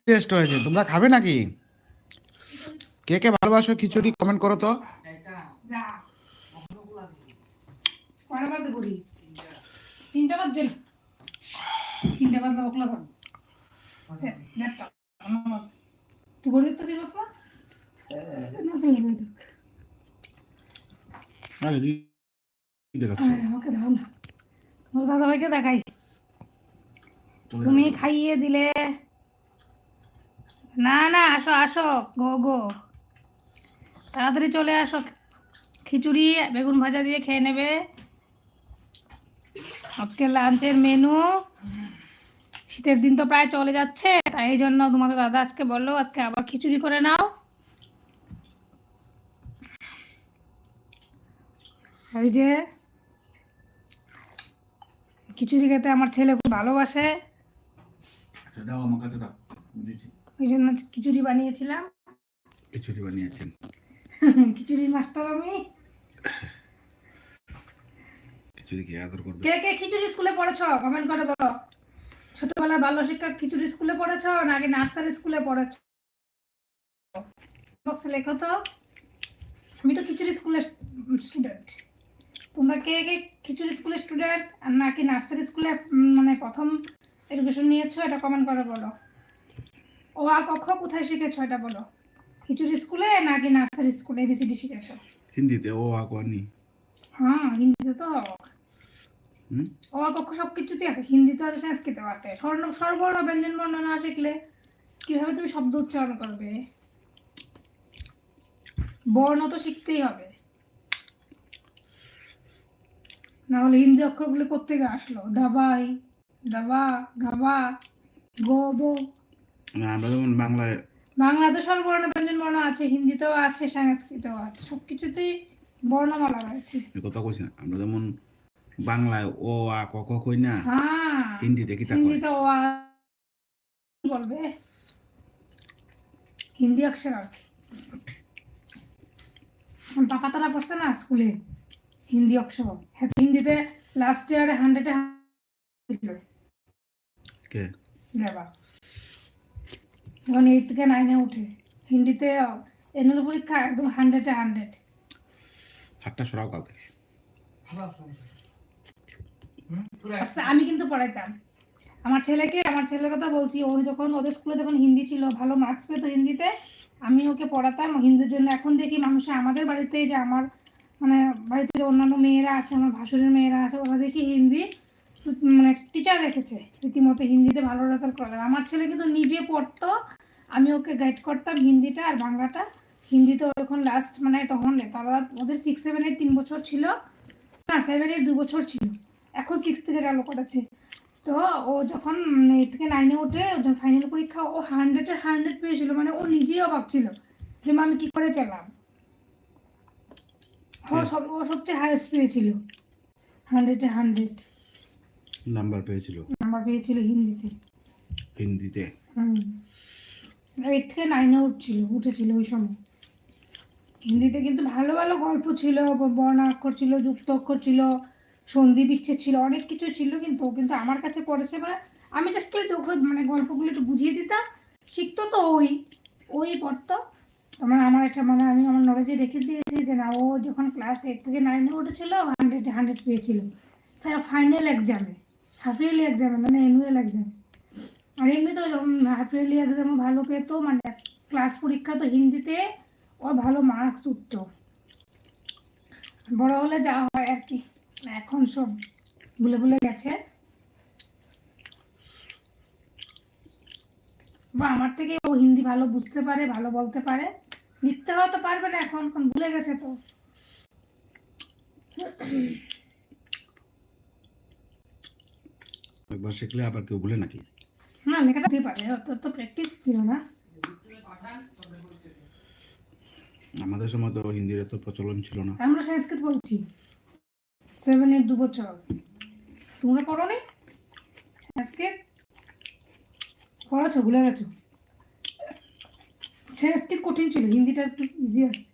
Test হয়েছে, তোমরা খাবে নাকি? কে কে ভালোবাসো খিচুড়ি কমেন্ট করো তো। আরে আমাকে দাও না, দাদা ভাইকে দেখাই। তুমি খাইয়ে দিলে না। না আসো আসো, গো গো, তাড়াতাড়ি চলে আসো, খিচুড়ি বেগুন ভাজা দিয়ে খেয়ে নেবে। আজকে লাঞ্চের মেনু, শীতের দিন তো প্রায় চলে যাচ্ছে, তাই এই জন্য তোমাদের দাদা আজকে বললো আজকে আবার খিচুড়ি করে নাও। এই যে খিচুড়ি খেতে আমার ছেলে খুব ভালোবাসে, দাও আমার কাছে দাও, বুঝেছি। ওই জন্য খিচুড়ি বানিয়েছিলাম। খিচুড়ি বানিয়েছেন? খিচুড়ির মাস্টার আমি। খিচুড়ি খেয়ে আদর করবে। কে কে খিচুড়ি স্কুলে পড়েছ কমেন্ট করে বলো। ছোটবেলায় বাল্য শিক্ষা খিচুড়ি স্কুলে পড়েছ নাকি নার্সারি স্কুলে পড়েছ? বক্সে লেখো তো। আমি তো খিচুড়ি স্কুলের স্টুডেন্ট। তোমরা কে কে খিচুড়ি স্কুলের স্টুডেন্ট আর নাকি নার্সারি স্কুলে মানে প্রথম এডুকেশন নিয়েছো, এটা কমেন্ট করে বলো। ও আ ক খ কোথায় শিখেছো এটা বলো, খিচুড়ি স্কুলে নাকি নার্সারি স্কুলে এবিসিডি শিখেছো? হিন্দিতে ও আ ক নি। হ্যাঁ হিন্দিতে তো ও আ ক খ সব কিছুতেই আছে, হিন্দিতে আছে, সংস্কৃতেও আছে। স্বরবর্ণ ব্যঞ্জন বর্ণ না শিখলে কিভাবে তুমি শব্দ উচ্চারণ করবে? বর্ণ তো শিখতেই হবে, না হলে হিন্দি অক্ষরগুলো কোত্থেকে আসলো? দাবাই, দাবা, গাবা, গো বো। আমরা যেমন বাংলায়, বাংলাতে স্বরবর্ণ ব্যঞ্জন বর্ণ আছে, হিন্দিতেও আছে, সংস্কৃতেও আছে, সবকিছুতেই বর্ণমালা রয়েছে। কথা কইছি না, আমরা যেমন বাংলায় ও আ ক খ কই না, হ্যাঁ হিন্দিতে কি তা কয়? হিন্দিতে ও আ বলবে, হিন্দি অক্ষর আর কি। পাপা তারা পড়ছে না স্কুলে হিন্দি অক্ষর, হিন্দিতে লাস্ট ইয়ারে 100-এ কে যখন 8 থেকে 9-এ উঠে হিন্দিতে এনুয়াল পরীক্ষা একদম 100-এ 100। হাতটা সরাও কাল থেকে। আচ্ছা আমি কিন্তু পড়াইতাম আমার ছেলের কথা বলছি। ও যখন ওদের স্কুলে যখন হিন্দি ছিল, ভালো মার্কস পেতো হিন্দিতে, আমি ওকে পড়াতাম হিন্দির জন্য। এখন দেখি মানুষে আমাদের বাড়িতে যে আমার মানে বাড়িতে যে অন্যান্য মেয়েরা আছে, আমার ভাসুরের মেয়েরা আছে, ওরা দেখি হিন্দি মানে টিচার রেখেছে রীতিমতো হিন্দিতে ভালো রেজাল্ট করে। আমার ছেলে কিন্তু নিজে পড়তো, আমি ওকে গাইড করতাম হিন্দিটা আর বাংলাটা। হিন্দিতে এখন লাস্ট মানে তখন তারা ওদের 6-7-এর 3 বছর ছিল না, 7-এর 2 বছর ছিল, এখন 6 থেকে চালু করেছে। তো ও যখন 8 থেকে 9-এ ওঠে, ফাইনাল পরীক্ষা ও 100-এ 100 পেয়েছিল, মানে ও নিজেই অবাক ছিল যে আমি কি করে পেলাম। ও সবচেয়ে হাইয়েস্ট পেয়েছিল, 100-এ 100 নাম্বার পেয়েছিল হিন্দিতে। হিন্দিতে 8 থেকে 9-এ উঠেছিল ওই সময়। হিন্দিতে কিন্তু ভালো ভালো গল্প ছিল, বর্ণাক্ষর ছিল, যুক্ত অক্ষর ছিল, সন্ধি বিচ্ছেদ ছিল, অনেক কিছু ছিল। কিন্তু ও কিন্তু আমার কাছে পড়েছে, মানে আমি জাস্ট ওকে মানে গল্পগুলো একটু বুঝিয়ে দিতাম, শিখতো তো ওই পড়তো। তোমার আমার একটা মানে আমি আমার নলেজে রেখে দিয়েছি যে না, ও যখন ক্লাস 8 থেকে 9-এ উঠেছিল 100-এ 100 পেয়েছিল ফাইনাল এক্সামে, হাফ ইয়ারলি এক্সামে মানে অ্যানুয়াল এক্সামে। আর এমনি তো হাফ ইয়ারলি এক্সামও ভালো পেতো, মানে ক্লাস পরীক্ষা তো হিন্দিতে ওর ভালো মার্কস উঠতো। বড় হলে যা হয় আর কি, এখন সব ভুলে গেছে। বা আমার থেকে ও হিন্দি ভালো বুঝতে পারে, ভালো বলতে পারে, লিখতে হয়তো পারবে না এখন, কারণ ভুলে গেছে তো। একবার শিখলে আবার কেউ ভুলে নাকি? না লেখাটা দিতে পারে, তোর তো প্র্যাকটিস ছিল না। আমাদের সময় তো হিন্দির এত প্রচলন ছিল না। আমরা সংস্কৃত বলছি 7-এর 2 বছর, তোমরা পড়ো নি সংস্কৃত? পড়াছো, ভুলে গেছো? সংস্কৃত কঠিন ছিল, হিন্দিটা একটু ইজি আসছে।